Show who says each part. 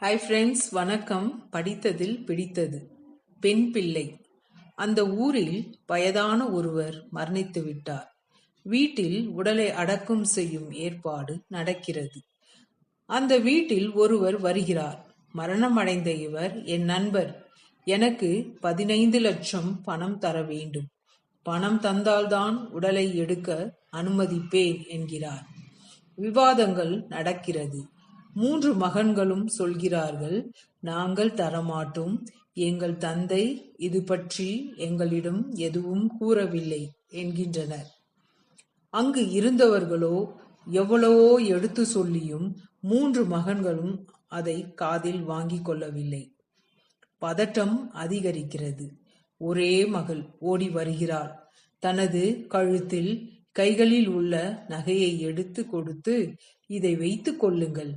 Speaker 1: Hi friends, வணக்கம். படித்ததில் பிடித்தது. பெண் பிள்ளை. அந்த ஊரில் வயதான ஒருவர் மரணித்து விட்டார். வீட்டில் உடலை அடக்கம் செய்யும் ஏற்பாடு நடக்கிறது. அந்த வீட்டில் ஒருவர் வருகிறார். மரணமடைந்த இவர், என் நண்பர், எனக்கு 15 லட்சம் பணம் தர வேண்டும். பணம் தந்தால்தான் உடலை எடுக்க அனுமதிப்பேன் என்கிறார். விவாதங்கள் நடக்கிறது. 3 மகன்களும் சொல்கிறார்கள், நாங்கள் தரமாட்டோம், எங்கள் தந்தை இது பற்றி எங்களிடம் எதுவும் கூறவில்லை என்கின்றனர். அங்கு இருந்தவர்களோ எவ்வளவோ எடுத்து சொல்லியும் 3 மகன்களும் அதை காதில் வாங்கிக் கொள்ளவில்லை. பதட்டம் அதிகரிக்கிறது. ஒரே மகள் ஓடி வருகிறாள். தனது கழுத்தில் கைகளில் உள்ள நகையை எடுத்து கொடுத்து, இதை வைத்துக் கொள்ளுங்கள்,